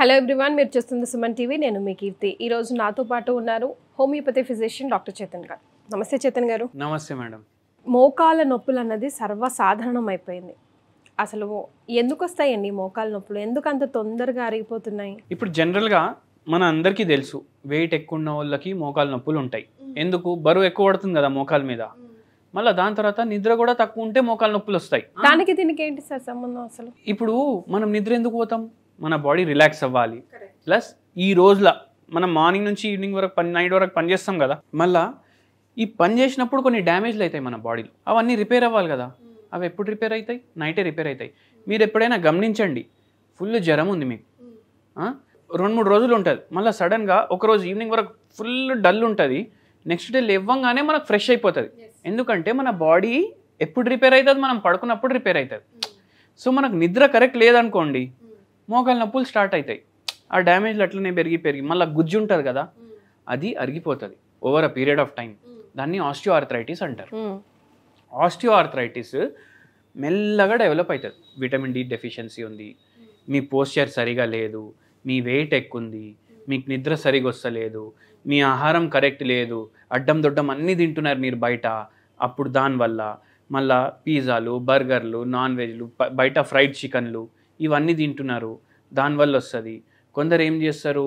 Hello everyone, మీరు చూస్తుంది Suman TV. నేను మీ కీర్తి. ఈరోజు నాతో పాటు ఉన్నారు హోమియోపతి ఫిజిషియన్ డాక్టర్ చేతన్ గారు. నమస్తే చేతన్ గారు. నమస్తే మేడం. మోకాళ్ళ నొప్పులు అన్నది సర్వసాధారణం అయిపోయింది. అసలు ఎందుకు వస్తాయండి మోకాళ్ళ నొప్పులు? ఎందుకు అంత తొందరగా అరిగిపోతున్నాయి? ఇప్పుడు జనరల్గా మన అందరికీ తెలుసు, వెయిట్ ఎక్కువ ఉన్న వాళ్ళకి మోకాళ్ళ నొప్పులు ఉంటాయి. ఎందుకు? బరువు ఎక్కువ పడుతుంది కదా మోకాళ్ళ మీద. మళ్ళీ దాని తర్వాత నిద్ర కూడా తక్కువ ఉంటే మోకాళ్ళ నొప్పులు వస్తాయి. దానికి దీనికి ఏంటి సార్ సంబంధం అసలు? ఇప్పుడు మనం నిద్ర ఎందుకు పోతాం? మన బాడీ రిలాక్స్ అవ్వాలి. ప్లస్ ఈ రోజుల మనం మార్నింగ్ నుంచి ఈవినింగ్ వరకు నైట్ వరకు పని చేస్తాం కదా, మళ్ళీ ఈ పని చేసినప్పుడు కొన్ని డ్యామేజ్లు అవుతాయి మన బాడీలో. అవన్నీ రిపేర్ అవ్వాలి కదా. అవి ఎప్పుడు రిపేర్ అవుతాయి? నైటే రిపేర్ అవుతాయి. మీరు ఎప్పుడైనా గమనించండి, ఫుల్ జ్వరం ఉంది మీకు, 2-3 రోజులు ఉంటుంది, మళ్ళీ సడన్గా ఒకరోజు ఈవినింగ్ వరకు ఫుల్ డల్ ఉంటుంది, నెక్స్ట్ డే లేవ్వంగానే మనకు ఫ్రెష్ అయిపోతుంది. ఎందుకంటే మన బాడీ ఎప్పుడు రిపేర్ అవుతుంది? మనం పడుకున్నప్పుడు రిపేర్ అవుతుంది. సో మనకు నిద్ర కరెక్ట్ లేదనుకోండి, మోకాళ్ళ నొప్పులు స్టార్ట్ అవుతాయి. ఆ డ్యామేజ్లు అట్లనే పెరిగి మళ్ళీ గుజ్జు ఉంటుంది కదా, అది అరిగిపోతుంది over a period of time. దాన్ని ఆస్టియో ఆర్థరైటిస్ అంటారు. ఆస్టియో ఆర్థరైటిస్ మెల్లగా డెవలప్ అవుతుంది. విటమిన్ డి డెఫిషియన్సీ ఉంది, మీ పోస్చర్ సరిగా లేదు, మీ వెయిట్ ఎక్కువ ఉంది, మీకు నిద్ర సరిగా వస్తలేదు, మీ ఆహారం కరెక్ట్ లేదు, అడ్డం దొడ్డం అన్నీ తింటున్నారు మీరు బయట. అప్పుడు దానివల్ల మళ్ళా పిజ్జాలు, బర్గర్లు, నాన్ వెజ్లు, బయట ఫ్రైడ్ చికెన్లు ఇవన్నీ తింటున్నారు, దానివల్ల వస్తుంది. కొందరు ఏం చేస్తారు?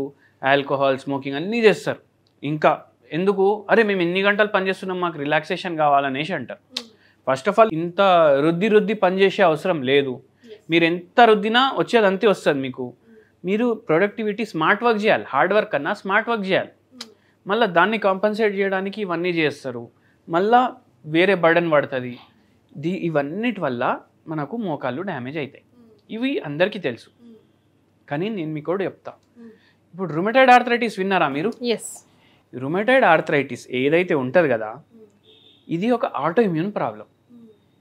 ఆల్కహాల్, స్మోకింగ్ అన్నీ చేస్తారు. ఇంకా ఎందుకు? అరే మేము ఎన్ని గంటలు పనిచేస్తున్నాం, మాకు రిలాక్సేషన్ కావాలనేసి అంటారు. ఫస్ట్ ఆఫ్ ఆల్ ఇంత రుద్ది పనిచేసే అవసరం లేదు. మీరు ఎంత రుద్దినా వచ్చేది అంతే వస్తుంది మీకు. మీరు ప్రొడక్టివిటీ స్మార్ట్ వర్క్ చేయాలి, హార్డ్ వర్క్ కన్నా స్మార్ట్ వర్క్ చేయాలి. మళ్ళీ దాన్ని కాంపన్సేట్ చేయడానికి ఇవన్నీ చేస్తారు, మళ్ళీ వేరే బర్డన్ పడుతుంది. ఇవన్నిటి వల్ల మనకు మోకాళ్ళు డ్యామేజ్ అవుతాయి. ఇవి అందరికీ తెలుసు, కానీ నేను మీకు కూడా చెప్తా. ఇప్పుడు రుమటైడ్ ఆర్థరైటిస్ విన్నారా మీరు? రుమటైడ్ ఆర్థరైటిస్ ఏదైతే ఉంటుంది కదా, ఇది ఒక ఆటో ఇమ్యూన్ ప్రాబ్లం.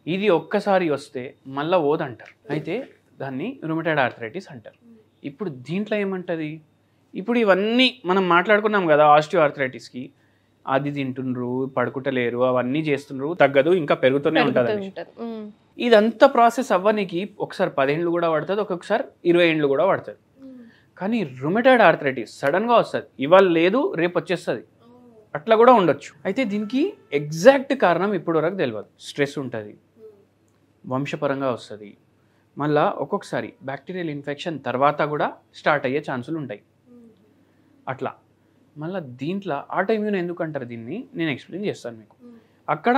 ఇది ఒక్కసారి వస్తే మళ్ళీ ఓదంటారు, అయితే దాన్ని రుమటైడ్ ఆర్థరైటిస్ అంటారు. ఇప్పుడు దీంట్లో ఏమంటుంది? ఇప్పుడు ఇవన్నీ మనం మాట్లాడుకున్నాం కదా, ఆస్టియో ఆర్థరైటిస్కి అది తింటుండ్రు, పడుకుంటలేరు, అవన్నీ చేస్తుండ్రు, తగ్గదు, ఇంకా పెరుగుతూనే ఉంటుంది. ఇదంతా ప్రాసెస్ అవ్వడానికి ఒకసారి 10 ఏళ్ళు కూడా పడుతుంది, ఒక్కొక్కసారి 20 ఏళ్ళు కూడా పడుతుంది. కానీ రుమటైడ్ ఆర్థరైటిస్ సడన్గా వస్తుంది, ఇవాళ లేదు రేపు వచ్చేస్తుంది, అట్లా కూడా ఉండొచ్చు. అయితే దీనికి ఎగ్జాక్ట్ కారణం ఇప్పటి వరకు తెలియదు. స్ట్రెస్ ఉంటుంది, వంశపరంగా వస్తుంది, మళ్ళీ ఒక్కొక్కసారి బ్యాక్టీరియల్ ఇన్ఫెక్షన్ తర్వాత కూడా స్టార్ట్ అయ్యే ఛాన్సులు ఉంటాయి. అట్లా మళ్ళీ దీంట్లో ఆటో ఇమ్యూన్ ఎందుకు అంటారు దీన్ని నేను ఎక్స్ప్లెయిన్ చేస్తాను మీకు. అక్కడ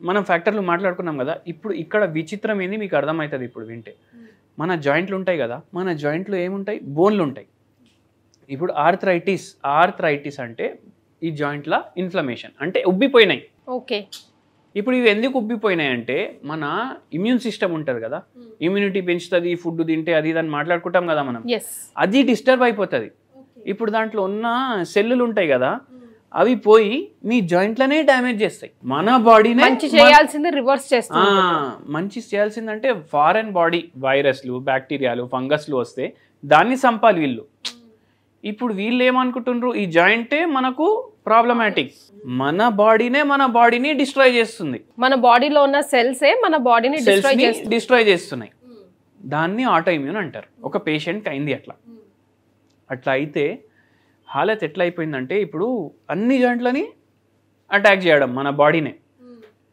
మనం ఫ్యాక్టర్లు మాట్లాడుకున్నాం కదా, ఇప్పుడు ఇక్కడ విచిత్రం ఏంది మీకు అర్థమవుతుంది ఇప్పుడు వింటే. మన జాయింట్లు ఉంటాయి కదా, మన జాయింట్లో ఏముంటాయి? బోన్లు ఉంటాయి. ఇప్పుడు ఆర్థరైటిస్ అంటే ఈ జాయింట్ల ఇన్ఫ్లమేషన్, అంటే ఉబ్బిపోయినాయి. ఓకే. ఇప్పుడు ఇవి ఎందుకు ఉబ్బిపోయినాయి అంటే, మన ఇమ్యూన్ సిస్టమ్ ఉంటుంది కదా, ఇమ్యూనిటీ పెంచుతుంది, ఫుడ్ తింటే అది అని మాట్లాడుకుంటాం కదా మనం, అది డిస్టర్బ్ అయిపోతుంది. ఇప్పుడు దాంట్లో ఉన్న సెల్లులు ఉంటాయి కదా, అవి పోయి మీ జాయింట్లనే డ్యామేజ్ చేస్తాయి. మన బాడీనే మంచి చేయాల్సింది రివర్స్ చేస్తుంది. మంచి చేయాల్సిందంటే ఫారెన్ బాడీ వైరస్లు, బ్యాక్టీరియాలు, ఫంగస్లు వస్తే దాన్ని చంపాలి వీళ్ళు. ఇప్పుడు వీళ్ళు ఏమనుకుంటున్నారు? ఈ జాయింటే మనకు ప్రాబ్లమాటిక్, మన బాడీని డిస్ట్రాయ్ చేస్తుంది. మన బాడీలో ఉన్న సెల్సే మన బాడీని డిస్ట్రాయ్ చేస్తున్నాయి. దాన్ని ఆటో ఇమ్యూన్ అంటారు. ఒక పేషెంట్కి అయింది అట్లా అయితే హాలత్ ఎట్లా అయిపోయిందంటే, ఇప్పుడు అన్ని జాయింట్లని అటాక్ చేయడం మన బాడీనే,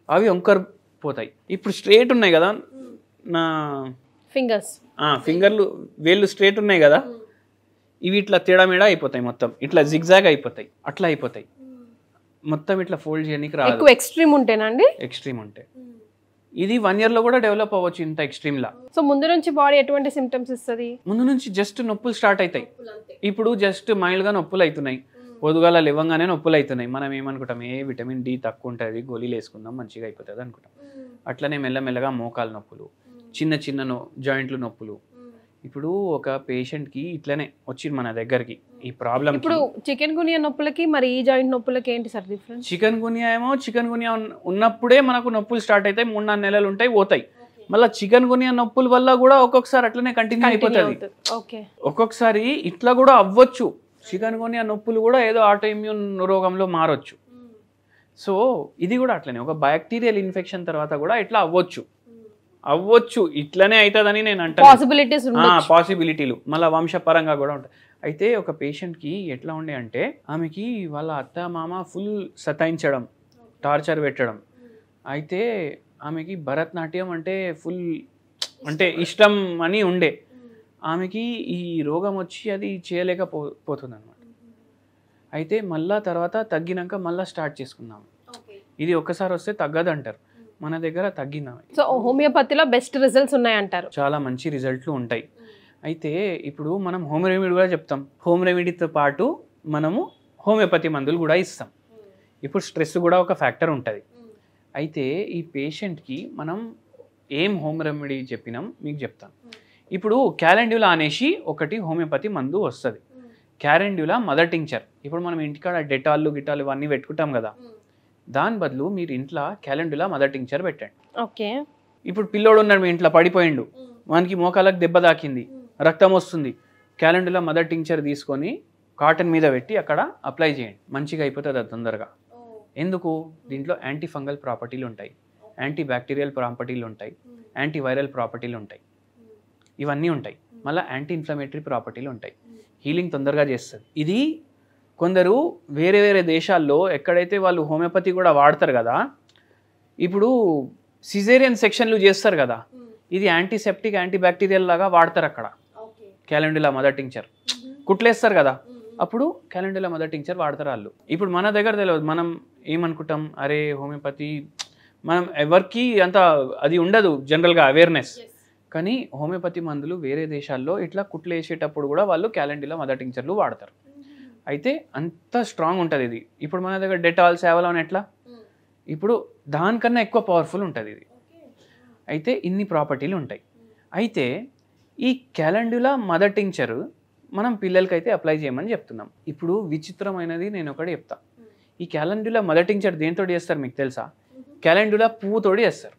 అవి వంకర్ పోతాయి. ఇప్పుడు స్ట్రేట్ ఉన్నాయి కదా నా ఫింగర్లు, వేళ్ళు స్ట్రేట్ ఉన్నాయి కదా, ఇవి ఇట్లా తేడామేడా అయిపోతాయి, మొత్తం ఇట్లా జిగ్జాగ్ అయిపోతాయి, అట్లా అయిపోతాయి మొత్తం. ఇట్లా ఫోల్డ్ చేయడానికి రాదు. ఎక్స్ట్రీమ్ ఉంటేనండి? ఎక్స్ట్రీమ్ ఉంటే ఇది 1 year లో కూడా డెవలప్ అవ్వచ్చు ఇంత ఎక్స్ట్రీమ్ లా. సో ముందు నుంచి బాడీ ఎటువంటి సిమ్టమ్స్ ఇస్తుంది? ముందు నుంచి జస్ట్ నొప్పులు స్టార్ట్ అవుతాయి. ఇప్పుడు జస్ట్ మైల్డ్ గా నొప్పులు అవుతున్నాయి, పొద్దుగాల లేవంగానే నొప్పులు అవుతున్నాయి. మనం ఏమనుకుంటాం? విటమిన్ డి తక్కువ ఉంటుంది, గోళీలు వేసుకుందాం మంచిగా అయిపోతుంది అనుకుంటాం. అట్లనే మెల్లమెల్లగా మోకాలు నొప్పులు, చిన్న జాయింట్లు నొప్పులు. ఇప్పుడు ఒక పేషెంట్కి ఇట్లనే వచ్చింది మన దగ్గరికి ఈ ప్రాబ్లం. ఇప్పుడు చికెన్ గునియా నొప్పులకి మరి ఈ జాయింట్ నొప్పులకి ఏంటి సార్ డిఫరెన్స్? చికెన్ గునియా ఉన్నప్పుడే మనకు నొప్పులు స్టార్ట్ అవుతాయి, 3-4 నెలలు ఉంటాయి, పోతాయి. మళ్ళీ చికెన్ గునియా నొప్పుల వల్ల కూడా ఒక్కొక్కసారి అట్లనే కంటిన్యూ అయిపోతుంది. ఒక్కొక్కసారి ఇట్లా కూడా అవ్వచ్చు. చికెన్ గునియా నొప్పులు కూడా ఏదో ఆటో ఇమ్యూన్ రోగంలో మారొచ్చు. సో ఇది కూడా అట్లనే ఒక బ్యాక్టీరియల్ ఇన్ఫెక్షన్ తర్వాత కూడా ఇట్లా అవ్వచ్చు. అవ్వచ్చు, ఇట్లనే అవుతుందని నేను అంటాను. పాసిబిలిటీస్ పాసిబిలిటీలు మళ్ళీ వంశపరంగా కూడా ఉంటాయి. అయితే ఒక పేషెంట్కి ఎట్లా ఉండే అంటే, ఆమెకి వాళ్ళ అత్త మామ ఫుల్ సతాయించడం, టార్చర్ పెట్టడం. అయితే ఆమెకి భరతనాట్యం అంటే ఫుల్ అంటే ఇష్టం అని ఉండే. ఆమెకి ఈ రోగం వచ్చి అది చేయలేకపోతుంది అనమాట. అయితే మళ్ళా తర్వాత తగ్గినాక మళ్ళీ స్టార్ట్ చేసుకున్నాము. ఇది ఒక్కసారి వస్తే తగ్గదు అంటారు, మన దగ్గర తగ్గినాము. సో హోమియోపతిలో బెస్ట్ రిజల్ట్స్ ఉన్నాయంటారు. చాలా మంచి రిజల్ట్లు ఉంటాయి. అయితే ఇప్పుడు మనం హోమ్ రెమెడీ కూడా చెప్తాం. హోమ్ రెమెడీతో పాటు మనము హోమియోపతి మందులు కూడా ఇస్తాం. ఇప్పుడు స్ట్రెస్ కూడా ఒక ఫ్యాక్టర్ ఉంటుంది. అయితే ఈ పేషెంట్కి మనం ఏం హోమ్ రెమెడీ చెప్పినాం మీకు చెప్తాను. ఇప్పుడు క్యాలెండ్యులా అనేసి ఒకటి హోమియోపతి మందు వస్తుంది. Calendula mother tincture. ఇప్పుడు మనం ఇంటికాడ డెటాల్ గిటాల్ ఇవన్నీ పెట్టుకుంటాం కదా, దాని బదులు మీరు ఇంట్లో క్యాలెండ్యులా మదర్ టింక్చర్ పెట్టండి. ఓకే. ఇప్పుడు పిల్లోడు ఉన్నాడు మీ ఇంట్లో, పడిపోయిండు, వానికి మోకాలకు దెబ్బ తాకింది, రక్తం వస్తుంది, క్యాలెండ్యులా మదర్ టింక్చర్ తీసుకొని కాటన్ మీద పెట్టి అక్కడ అప్లై చేయండి, మంచిగా అయిపోతుంది అది తొందరగా. ఎందుకు? దీంట్లో యాంటీ ఫంగల్ ప్రాపర్టీలు ఉంటాయి, యాంటీ బ్యాక్టీరియల్ ప్రాపర్టీలు ఉంటాయి, యాంటీ వైరల్ ప్రాపర్టీలు ఉంటాయి, ఇవన్నీ ఉంటాయి. మళ్ళీ యాంటీ ఇన్ఫ్లమేటరీ ప్రాపర్టీలు ఉంటాయి, హీలింగ్ తొందరగా చేస్తుంది. ఇది కొందరు వేరే వేరే దేశాల్లో ఎక్కడైతే వాళ్ళు హోమియోపతి కూడా వాడతారు కదా, ఇప్పుడు సిజేరియన్ సెక్షన్లు చేస్తారు కదా, ఇది యాంటీసెప్టిక్ యాంటీ బ్యాక్టీరియల్ లాగా వాడతారు అక్కడ. క్యాలెండ్యులా మదర్ టింక్చర్ కుట్లేస్తారు కదా, అప్పుడు క్యాలెండ్యులా మదర్ టింక్చర్ వాడతారు వాళ్ళు. ఇప్పుడు మన దగ్గర తెలియదు, మనం ఏమనుకుంటాం, అరే హోమియోపతి, మనం ఎవరికి అంత అది ఉండదు జనరల్గా అవేర్నెస్. కానీ హోమియోపతి మందులు వేరే దేశాల్లో ఇట్లా కుట్లు వేసేటప్పుడు కూడా వాళ్ళు క్యాలెండ్యులా మదర్ టింక్చర్లు వాడతారు. అయితే అంత స్ట్రాంగ్ ఉంటుంది ఇది. ఇప్పుడు మన దగ్గర డెటాల్ సేవలోని ఎట్లా, ఇప్పుడు దానికన్నా ఎక్కువ పవర్ఫుల్ ఉంటుంది ఇది. అయితే ఇన్ని ప్రాపర్టీలు ఉంటాయి. అయితే ఈ క్యాలెండ్యులా మదర్ టింక్చర్ మనం పిల్లలకైతే అప్లై చేయమని చెప్తున్నాం. ఇప్పుడు విచిత్రమైనది నేను ఒకటి చెప్తా. ఈ క్యాలెండ్యులా మదర్ టింక్చర్ దేంతో చేస్తారు మీకు తెలుసా? క్యాలెండ్యులా పువ్వుతోటి చేస్తారు.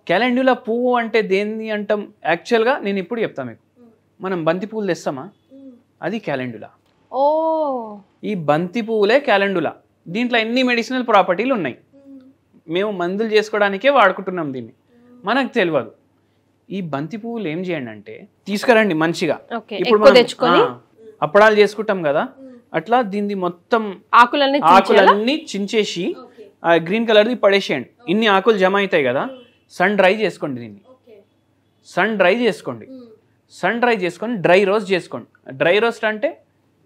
క్యాలెండ్యులా పువ్వు అంటే దేన్ని అంటాం యాక్చువల్గా, నేను ఇప్పుడు చెప్తాను మీకు. మనం బంతి పువ్వులు తెస్తామా, అది క్యాలెండ్యులా. ఓ, ఈ బంతి పువ్వులే క్యాలెండ్యులా. దీంట్లో ఎన్ని మెడిసినల్ ప్రాపర్టీలు ఉన్నాయి, మేము మందులు చేసుకోవడానికే వాడుకుంటున్నాం దీన్ని, మనకు తెలియదు. ఈ బంతి పువ్వులు ఏం చేయండి అంటే, తీసుకురండి మంచిగా. ఇప్పుడు మనం అప్పడాలు చేసుకుంటాం కదా, అట్లా దీన్ని మొత్తం ఆకులన్నీ చించేసి ఆ గ్రీన్ కలర్ది పడేసేయండి. ఇన్ని ఆకులు జమ అవుతాయి కదా, సన్ డ్రై చేసుకోండి దీన్ని. సన్ డ్రై చేసుకొని డ్రై రోస్ట్ చేసుకోండి. డ్రై రోస్ట్ అంటే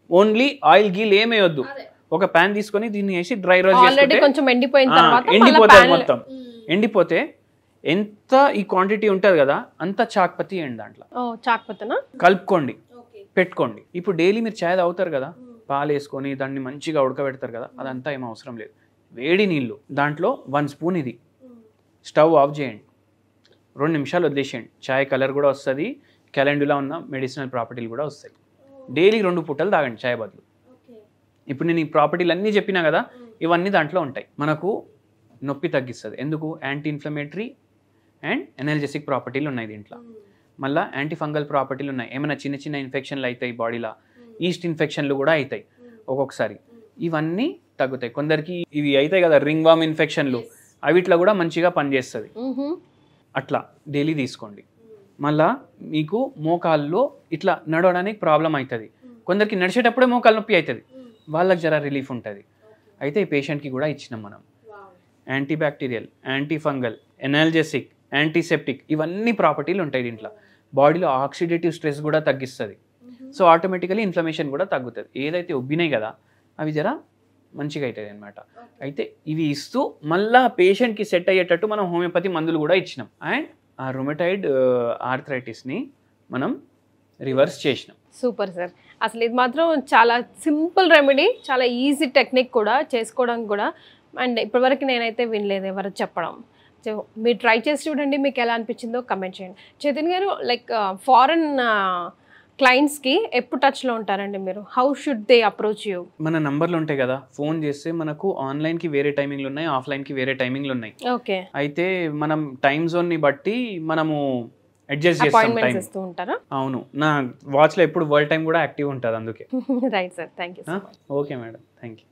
ఓన్లీ ఆయిల్ గీల్ ఏమేయొద్దు. ఒక ప్యాన్ తీసుకొని దీన్ని వేసి డ్రై రోస్ట్ చేసుకుంటే ఎండిపోతుంది మొత్తం. ఎండిపోతే ఎంత ఈ క్వాంటిటీ ఉంటుంది కదా, అంత చాక్పతి వేయండి దాంట్లో, కలుపుకోండి, పెట్టుకోండి. ఇప్పుడు డైలీ మీరు చాయ్ తాగుతారు కదా, పాలు వేసుకొని దాన్ని మంచిగా ఉడకబెడతారు కదా, అదంతా ఏం అవసరం లేదు. వేడి నీళ్ళు దాంట్లో 1 స్పూన్ ఇది, స్టవ్ ఆఫ్ చేయండి, 2 నిమిషాలు వదిలేసేయండి. చాయ్ కలర్ కూడా వస్తుంది, క్యాలెండ్యులా ఉన్న మెడిసినల్ ప్రాపర్టీలు కూడా వస్తాయి. డైలీ 2 పూటలు తాగండి చాయ్ బదులు. ఇప్పుడు నేను ఈ ప్రాపర్టీలు అన్నీ చెప్పినా కదా, ఇవన్నీ దాంట్లో ఉంటాయి. మనకు నొప్పి తగ్గిస్తుంది. ఎందుకు? యాంటీ ఇన్ఫ్లమేటరీ అండ్ ఎనర్జెటిక్ ప్రాపర్టీలు ఉన్నాయి దీంట్లో. మళ్ళీ యాంటీ ఫంగల్ ప్రాపర్టీలు ఉన్నాయి. ఏమైనా చిన్న చిన్న ఇన్ఫెక్షన్లు అవుతాయి బాడీలో, ఈస్ట్ ఇన్ఫెక్షన్లు కూడా అవుతాయి ఒక్కొక్కసారి, ఇవన్నీ తగ్గుతాయి. కొందరికి ఇవి అవుతాయి కదా రింగ్ వామ్ ఇన్ఫెక్షన్లు, అవిట్లో కూడా మంచిగా పనిచేస్తుంది. అట్లా డైలీ తీసుకోండి. మళ్ళా మీకు మోకాల్లో ఇట్లా నడవడానికి ప్రాబ్లం అవుతుంది, కొందరికి నడిచేటప్పుడే మోకాలు నొప్పి అవుతుంది, వాళ్ళకి జర రిలీఫ్ ఉంటుంది. అయితే ఈ పేషెంట్కి కూడా ఇచ్చినాం మనం. Anti bacterial, anti fungal, ఎనాల్జెసిక్, antiseptic, ఇవన్నీ ప్రాపర్టీలు ఉంటాయి దీంట్లో. బాడీలో ఆక్సిడేటివ్ స్ట్రెస్ కూడా తగ్గిస్తుంది. సో ఆటోమేటికలీ ఇన్ఫ్లమేషన్ కూడా తగ్గుతుంది. ఏదైతే ఉబ్బినాయి కదా అవి జర మంచిగా అవుతుంది అనమాట. అయితే ఇవి ఇస్తూ మళ్ళీ పేషెంట్కి సెట్ అయ్యేటట్టు మనం హోమియోపతి మందులు కూడా ఇచ్చినాం. అండ్ ఆ రుమటాయిడ్ ఆర్థరైటిస్ని మనం రివర్స్ చేసినాం. Super sir. అసలు ఇది మాత్రం చాలా సింపుల్ రెమెడీ, చాలా ఈజీ టెక్నిక్ కూడా చేసుకోవడానికి కూడా. అండ్ ఇప్పటివరకు నేనైతే వినలేదు ఎవరు చెప్పడం. సో మీరు ట్రై చేసి చూడండి, మీకు ఎలా అనిపించిందో కమెంట్ చేయండి. చైతన్య గారు, లైక్ ఫారెన్ క్లయింట్స్కి ఎప్పుడు టచ్లో ఉంటారండి మీరు? How should they approach you? మన నంబర్లు ఉంటాయి కదా, ఫోన్ చేస్తే మనకు ఆన్లైన్కి వేరే టైమింగ్లు ఉన్నాయి, ఆఫ్లైన్కి వేరే టైమింగ్లు ఉన్నాయి. ఓకే. అయితే మనం టైం జోన్ని బట్టి మనము అడ్జస్ట్ చేస్తాం. అవును, నా వాచ్లో ఎప్పుడు వరల్డ్ టైం కూడా యాక్టివ్ ఉంటుంది అందుకే. Right sir, thank you. Okay madam, thank you.